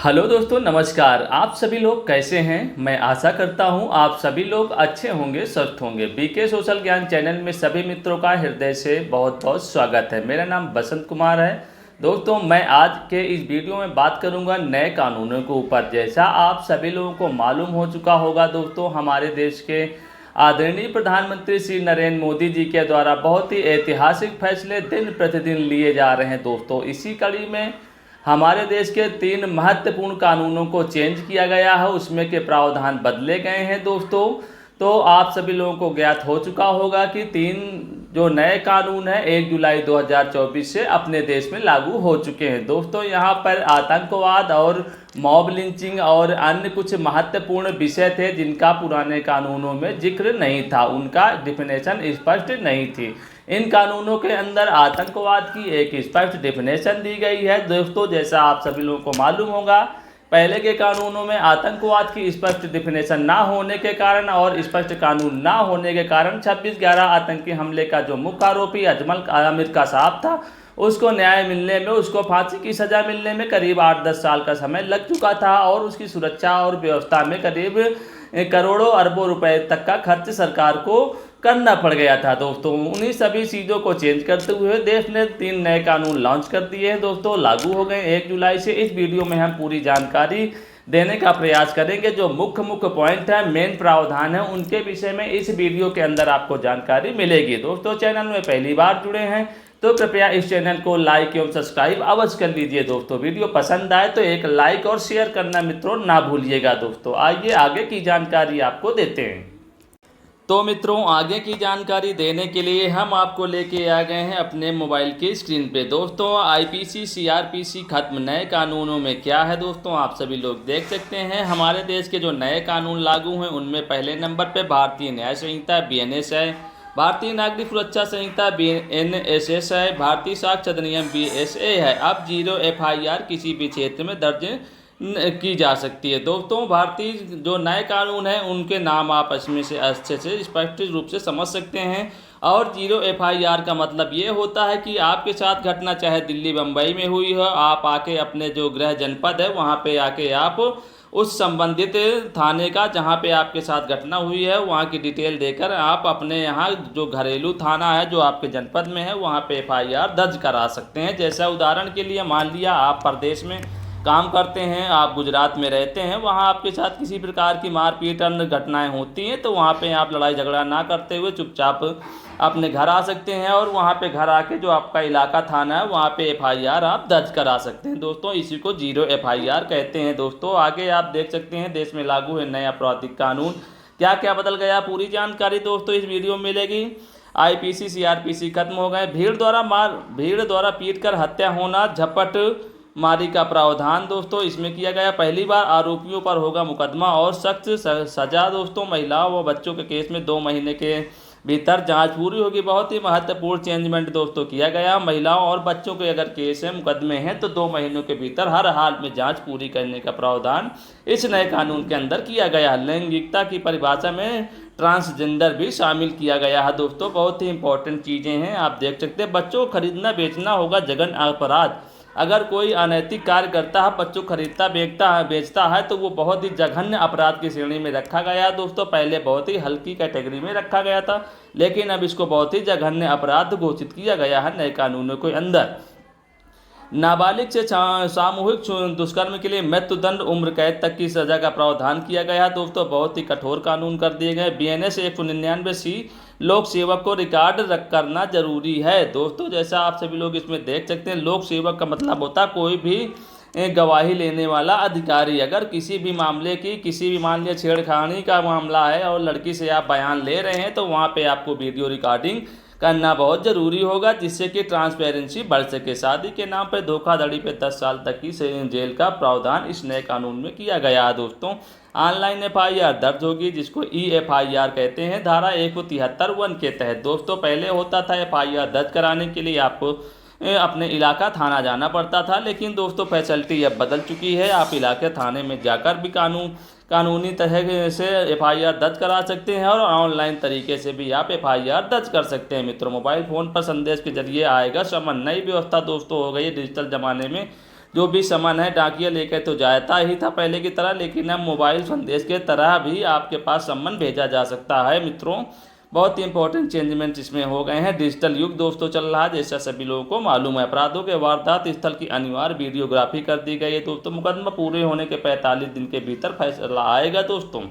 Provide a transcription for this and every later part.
Hello दोस्तों, नमस्कार। आप सभी लोग कैसे हैं? मैं आशा करता हूं आप सभी लोग अच्छे होंगे, स्वस्थ होंगे। बीके सोशल ज्ञान चैनल में सभी मित्रों का हृदय से बहुत बहुत स्वागत है। मेरा नाम बसंत कुमार है। दोस्तों, मैं आज के इस वीडियो में बात करूंगा नए कानूनों के ऊपर। जैसा आप सभी लोगों को मालूम हो चुका होगा दोस्तों, हमारे देश के आदरणीय प्रधानमंत्री श्री नरेंद्र मोदी जी के द्वारा बहुत ही ऐतिहासिक फैसले दिन प्रतिदिन लिए जा रहे हैं दोस्तों। इसी कड़ी में हमारे देश के 3 महत्वपूर्ण कानूनों को चेंज किया गया है, उसमें के प्रावधान बदले गए हैं दोस्तों। तो आप सभी लोगों को ज्ञात हो चुका होगा कि 3 जो नए कानून हैं 1 जुलाई 2024 से अपने देश में लागू हो चुके हैं दोस्तों। यहाँ पर आतंकवाद और मॉब लिंचिंग और अन्य कुछ महत्वपूर्ण विषय थे जिनका पुराने कानूनों में जिक्र नहीं था, उनका डिफिनेशन स्पष्ट नहीं थी। इन कानूनों के अंदर आतंकवाद की एक स्पष्ट डिफिनेशन दी गई है दोस्तों। जैसा आप सभी लोगों को मालूम होगा, पहले के कानूनों में आतंकवाद की स्पष्ट डिफिनेशन ना होने के कारण और स्पष्ट कानून ना होने के कारण 26/11 आतंकी हमले का जो मुख्य आरोपी अजमल आमिर का साहब था, उसको न्याय मिलने में, उसको फांसी की सज़ा मिलने में करीब 8-10 साल का समय लग चुका था और उसकी सुरक्षा और व्यवस्था में करीब करोड़ों अरबों रुपए तक का खर्च सरकार को करना पड़ गया था दोस्तों। उन्हीं सभी चीज़ों को चेंज करते हुए देश ने 3 नए कानून लॉन्च कर दिए हैं दोस्तों, लागू हो गए 1 जुलाई से। इस वीडियो में हम पूरी जानकारी देने का प्रयास करेंगे। जो मुख्य पॉइंट है, मेन प्रावधान है, उनके विषय में इस वीडियो के अंदर आपको जानकारी मिलेगी दोस्तों। चैनल में पहली बार जुड़े हैं तो कृपया इस चैनल को लाइक एवं सब्सक्राइब अवश्य कर लीजिए दोस्तों। वीडियो पसंद आए तो एक लाइक और शेयर करना मित्रों ना भूलिएगा दोस्तों। आइए आगे की जानकारी आपको देते हैं। तो मित्रों, आगे की जानकारी देने के लिए हम आपको लेके आ गए हैं अपने मोबाइल की स्क्रीन पे दोस्तों। आईपीसी सीआरपीसी खत्म, नए कानूनों में क्या है दोस्तों, आप सभी लोग देख सकते हैं। हमारे देश के जो नए कानून लागू हैं उनमें पहले नंबर पे भारतीय न्याय संहिता BNS है, भारतीय नागरिक सुरक्षा संहिता BNSS है, भारतीय साक्ष्य अधिनियम BSA है। अब 0 FIR किसी भी क्षेत्र में दर्ज की जा सकती है दोस्तों। भारतीय जो नए कानून हैं उनके नाम आप इसमें से अच्छे से स्पष्ट रूप से समझ सकते हैं। और 0 FIR का मतलब ये होता है कि आपके साथ घटना चाहे दिल्ली बम्बई में हुई हो, आप आके अपने जो गृह जनपद है वहाँ पे आके आप उस संबंधित थाने का, जहाँ पे आपके साथ घटना हुई है, वहाँ की डिटेल देकर आप अपने यहाँ जो घरेलू थाना है जो आपके जनपद में है वहाँ पे FIR दर्ज करा सकते हैं। जैसा उदाहरण के लिए मान लिया आप प्रदेश में काम करते हैं, आप गुजरात में रहते हैं, वहाँ आपके साथ किसी प्रकार की मारपीट अन्य घटनाएं होती हैं, तो वहाँ पे आप लड़ाई झगड़ा ना करते हुए चुपचाप अपने घर आ सकते हैं और वहाँ पे घर आके जो आपका इलाका थाना है वहाँ पे FIR आप दर्ज करा सकते हैं दोस्तों। इसी को 0 FIR कहते हैं दोस्तों। आगे आप देख सकते हैं देश में लागू है नया आपराधिक कानून, क्या क्या बदल गया, पूरी जानकारी दोस्तों इस वीडियो में मिलेगी। IPC CRPC खत्म हो गए। भीड़ द्वारा पीट कर हत्या होना, झपट मारी का प्रावधान दोस्तों इसमें किया गया। पहली बार आरोपियों पर होगा मुकदमा और सख्त सजा दोस्तों। महिलाओं व बच्चों के केस में 2 महीने के भीतर जांच पूरी होगी। बहुत ही महत्वपूर्ण चेंजमेंट दोस्तों किया गया। महिलाओं और बच्चों के अगर केस है, मुकदमे हैं, तो 2 महीनों के भीतर हर हाल में जांच पूरी करने का प्रावधान इस नए कानून के अंदर किया गया। लैंगिकता की परिभाषा में ट्रांसजेंडर भी शामिल किया गया है दोस्तों। बहुत ही इंपॉर्टेंट चीज़ें हैं, आप देख सकते हैं। बच्चों को खरीदना बेचना होगा जघन्य अपराध। अगर कोई अनैतिक कार्य करता है, बच्चों खरीदता बेचता है, तो वो बहुत ही जघन्य अपराध की श्रेणी में रखा गया है दोस्तों। पहले बहुत ही हल्की कैटेगरी में रखा गया था, लेकिन अब इसको बहुत ही जघन्य अपराध घोषित किया गया है नए कानूनों के अंदर। नाबालिग से सामूहिक दुष्कर्म के लिए मृत्युदंड, उम्र कैद तक की सजा का प्रावधान किया गया दोस्तों। बहुत ही कठोर कानून कर दिए गए। BNS 199C, लोक सेवक को रिकॉर्ड करना जरूरी है दोस्तों। जैसा आप सभी लोग इसमें देख सकते हैं, लोक सेवक का मतलब होता है कोई भी गवाही लेने वाला अधिकारी। अगर किसी भी मामले की, किसी भी मान लिया छेड़खानी का मामला है और लड़की से आप बयान ले रहे हैं, तो वहाँ पे आपको वीडियो रिकॉर्डिंग करना बहुत ज़रूरी होगा, जिससे कि ट्रांसपेरेंसी बढ़ सके। शादी के नाम पर धोखाधड़ी पे 10 साल तक की जेल का प्रावधान इस नए कानून में किया गया है दोस्तों। ऑनलाइन FIR दर्ज होगी, जिसको EFIR कहते हैं, धारा 173(1) के तहत दोस्तों। पहले होता था FIR दर्ज कराने के लिए आपको अपने इलाका थाना जाना पड़ता था, लेकिन दोस्तों फैसिलिटी अब बदल चुकी है। आप इलाके थाने में जाकर भी कानूनी तरह से FIR दर्ज करा सकते हैं और ऑनलाइन तरीके से भी आप FIR दर्ज कर सकते हैं मित्रों। मोबाइल फ़ोन पर संदेश के जरिए आएगा समन। नई व्यवस्था दोस्तों हो गई है डिजिटल ज़माने में। जो भी सामान है डाकिया लेकर तो जाता ही था पहले की तरह, लेकिन अब मोबाइल संदेश के तरह भी आपके पास सामान भेजा जा सकता है मित्रों। बहुत ही इंपॉर्टेंट चेंजमेंट इसमें हो गए हैं। डिजिटल युग दोस्तों चल रहा है, जैसा सभी लोगों को मालूम है। अपराधों के वारदात स्थल की अनिवार्य वीडियोग्राफी कर दी गई है दोस्तों। मुकदमा पूरे होने के 45 दिन के भीतर फैसला आएगा दोस्तों।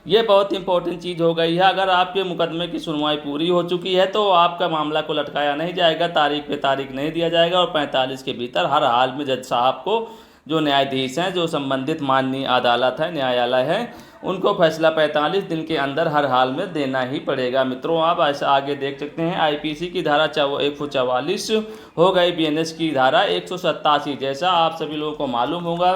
ये बहुत इंपॉर्टेंट चीज़ हो गई है। अगर आपके मुकदमे की सुनवाई पूरी हो चुकी है तो आपका मामला को लटकाया नहीं जाएगा, तारीख पे तारीख नहीं दिया जाएगा, और 45 के भीतर हर हाल में जज साहब को, जो न्यायाधीश हैं, जो संबंधित माननीय अदालत है, न्यायालय है, उनको फैसला 45 दिन के अंदर हर हाल में देना ही पड़ेगा मित्रों। आप ऐसा आगे देख सकते हैं, आईपीसी की धारा 144 हो गई, बीएनएस की धारा 187। जैसा आप सभी लोगों को मालूम होगा,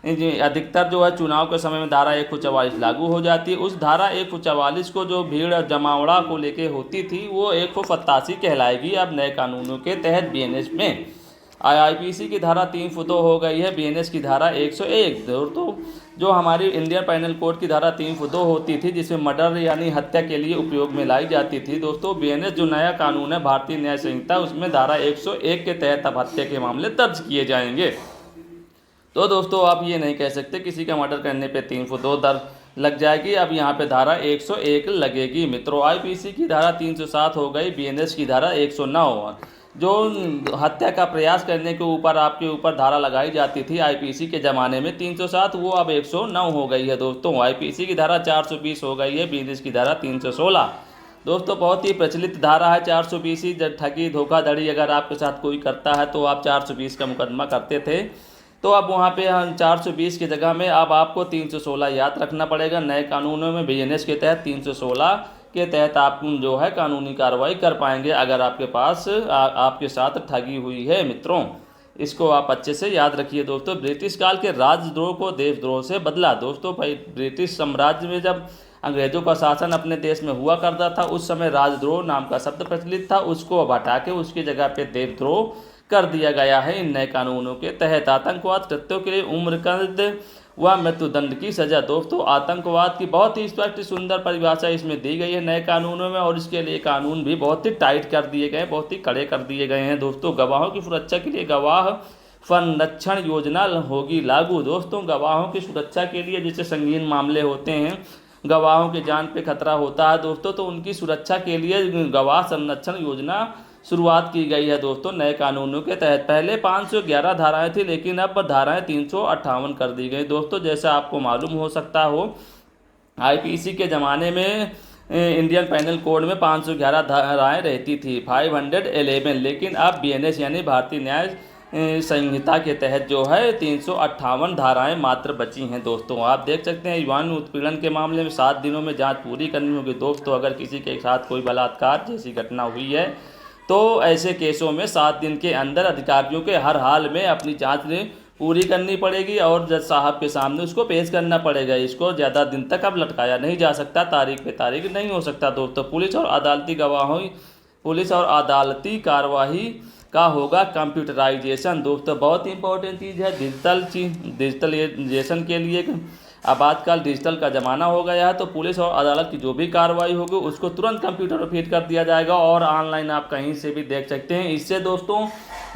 अधिकतर जो है चुनाव के समय में धारा 144 लागू हो जाती है। उस धारा 144 को जो भीड़ जमावड़ा को लेके होती थी वो 187 कहलाएगी अब नए कानूनों के तहत बीएनएस में। आईपीसी की धारा 3 हो गई है, बीएनएस की धारा 101। तो जो हमारी इंडियन पैनल कोड की धारा 3 होती थी, जिसमें मर्डर यानी हत्या के लिए उपयोग में लाई जाती थी दोस्तों, बीएनएस जो नया कानून है भारतीय न्याय संहिता, उसमें धारा 101 के तहत अब हत्या के मामले दर्ज किए जाएंगे। तो दोस्तों आप ये नहीं कह सकते किसी का मर्डर करने पे 302 दर्ज लग जाएगी, अब यहाँ पे धारा 101 लगेगी मित्रों। आईपीसी की धारा 307 हो गई, बीएनएस की धारा 109। जो हत्या का प्रयास करने के ऊपर आपके ऊपर धारा लगाई जाती थी आईपीसी के ज़माने में 307, वो अब 109 हो गई है दोस्तों। आईपीसी की धारा 420 हो गई है, बीएनएस की धारा 316। दोस्तों बहुत ही प्रचलित धारा है 420। ठगी धोखाधड़ी अगर आपके साथ कोई करता है तो आप 420 का मुकदमा करते थे, तो अब वहाँ पे हम 420 की जगह में अब आपको 316 याद रखना पड़ेगा। नए कानूनों में बीएनएस के तहत 316 के तहत आप जो है कानूनी कार्रवाई कर पाएंगे अगर आपके पास आपके साथ ठगी हुई है मित्रों। इसको आप अच्छे से याद रखिए दोस्तों। ब्रिटिश काल के राजद्रोह को देशद्रोह से बदला दोस्तों। भाई ब्रिटिश साम्राज्य में जब अंग्रेजों का शासन अपने देश में हुआ करता था, उस समय राजद्रोह नाम का शब्द प्रचलित था, उसको अब हटा के उसकी जगह पे देशद्रोह कर दिया गया है इन नए कानूनों के तहत। आतंकवाद कृत्यों के लिए उम्र कैद व मृत्युदंड की सजा दोस्तों। आतंकवाद की बहुत ही स्पष्ट सुंदर परिभाषा इसमें दी गई है नए कानूनों में, और इसके लिए कानून भी बहुत ही टाइट कर दिए गए, बहुत ही कड़े कर दिए गए हैं दोस्तों। गवाहों की सुरक्षा के लिए गवाह संरक्षण योजना होगी लागू दोस्तों। गवाहों की सुरक्षा के लिए, जैसे संगीन मामले होते हैं, गवाहों की जान पे खतरा होता है दोस्तों, तो उनकी सुरक्षा के लिए गवाह संरक्षण योजना शुरुआत की गई है दोस्तों नए कानूनों के तहत। पहले 511 धाराएं थी, लेकिन अब धाराएं 358 कर दी गई दोस्तों। जैसा आपको मालूम हो सकता हो, आईपीसी के ज़माने में इंडियन पैनल कोड में 511 धाराएं रहती थी, 511, लेकिन अब बीएनएस यानी भारतीय न्याय संहिता के तहत जो है 358 धाराएं मात्र बची हैं दोस्तों। आप देख सकते हैं यौन उत्पीड़न के मामले में 7 दिनों में जांच पूरी करनी होगी दोस्तों। अगर किसी के साथ कोई बलात्कार जैसी घटना हुई है तो ऐसे केसों में 7 दिन के अंदर अधिकारियों के हर हाल में अपनी जांच पूरी करनी पड़ेगी और जज साहब के सामने उसको पेश करना पड़ेगा। इसको ज़्यादा दिन तक अब लटकाया नहीं जा सकता, तारीख पे तारीख नहीं हो सकता दोस्तों। पुलिस और अदालती कार्रवाई का होगा कंप्यूटराइजेशन दोस्तों। बहुत इंपॉर्टेंट चीज़ है डिजिटलाइजेशन के लिए। अब आजकल डिजिटल का ज़माना हो गया है, तो पुलिस और अदालत की जो भी कार्रवाई होगी उसको तुरंत कंप्यूटर पर फीड कर दिया जाएगा और ऑनलाइन आप कहीं से भी देख सकते हैं। इससे दोस्तों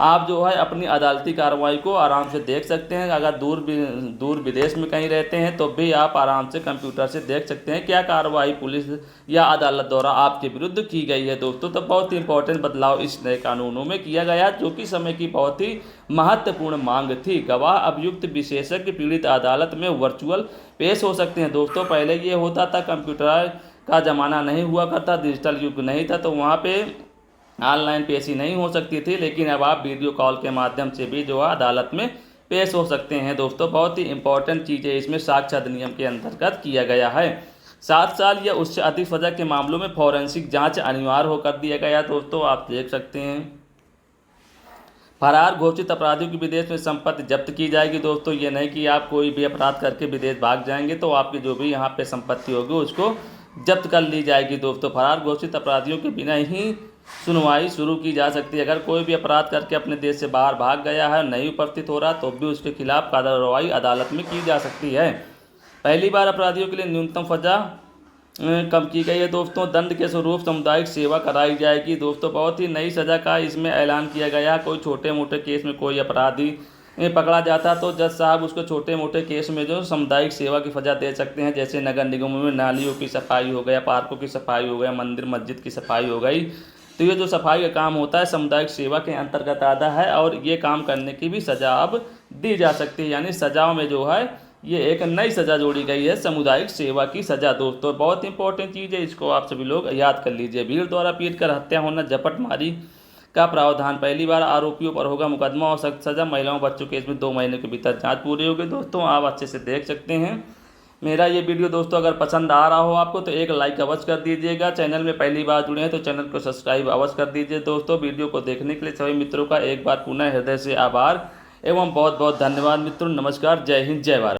आप जो है अपनी अदालती कार्रवाई को आराम से देख सकते हैं। अगर दूर विदेश में कहीं रहते हैं तो भी आप आराम से कंप्यूटर से देख सकते हैं क्या कार्रवाई पुलिस या अदालत द्वारा आपके विरुद्ध की गई है दोस्तों। तो बहुत ही इंपॉर्टेंट बदलाव इस नए कानूनों में किया गया, जो कि समय की बहुत ही महत्वपूर्ण मांग थी। गवाह अभियुक्त विशेषज्ञ पीड़ित अदालत में वर्चुअल पेश हो सकते हैं दोस्तों। पहले ये होता था, कंप्यूटर का ज़माना नहीं हुआ करता, डिजिटल युग नहीं था, तो वहाँ पे ऑनलाइन पेशी नहीं हो सकती थी, लेकिन अब आप वीडियो कॉल के माध्यम से भी जो है अदालत में पेश हो सकते हैं दोस्तों। बहुत ही इंपॉर्टेंट चीज़ है इसमें साक्ष्य अधिनियम के अंतर्गत किया गया है। 7 साल या उससे अधिक सजा के मामलों में फॉरेंसिक जांच अनिवार्य होकर दिया गया दोस्तों। आप देख सकते हैं फरार घोषित अपराधियों की विदेश में संपत्ति जब्त की जाएगी दोस्तों। ये नहीं कि आप कोई भी अपराध करके विदेश भाग जाएंगे तो आपकी जो भी यहाँ पे संपत्ति होगी उसको जब्त कर ली जाएगी दोस्तों। फरार घोषित अपराधियों के बिना ही सुनवाई शुरू की जा सकती है। अगर कोई भी अपराध करके अपने देश से बाहर भाग गया है, नहीं उपस्थित हो रहा, तो भी उसके खिलाफ कार्रवाई अदालत में की जा सकती है। पहली बार अपराधियों के लिए न्यूनतम सजा कम की गई है दोस्तों। दंड के स्वरूप सामुदायिक सेवा कराई जाएगी दोस्तों। बहुत ही नई सज़ा का इसमें ऐलान किया गया है। कोई छोटे मोटे केस में कोई अपराधी पकड़ा जाता तो जज साहब उसको छोटे मोटे केस में जो सामुदायिक सेवा की सज़ा दे सकते हैं, जैसे नगर निगमों में नालियों की सफाई हो गया, पार्कों की सफाई हो गया, मंदिर मस्जिद की सफाई हो गई। तो ये जो सफाई का काम होता है सामुदायिक सेवा के अंतर्गत आता है और ये काम करने की भी सज़ा अब दी जा सकती है। यानी सज़ाओं में जो है ये एक नई सज़ा जोड़ी गई है, सामुदायिक सेवा की सज़ा। दोस्तों बहुत इंपॉर्टेंट चीज़ है, इसको आप सभी लोग याद कर लीजिए। भीड़ द्वारा पीट कर हत्या होना, झपटमारी का प्रावधान, पहली बार आरोपियों पर होगा मुकदमा और सख्त सज़ा। महिलाओं बच्चों केस में 2 महीने के भीतर जांच पूरी होगी। दोस्तों आप अच्छे से देख सकते हैं मेरा ये वीडियो। दोस्तों अगर पसंद आ रहा हो आपको तो एक लाइक अवश्य कर दीजिएगा। चैनल में पहली बार जुड़े हैं तो चैनल को सब्सक्राइब अवश्य कर दीजिए। दोस्तों वीडियो को देखने के लिए सभी मित्रों का एक बार पुनः हृदय से आभार एवं बहुत बहुत धन्यवाद मित्रों। नमस्कार, जय हिंद, जय भारत।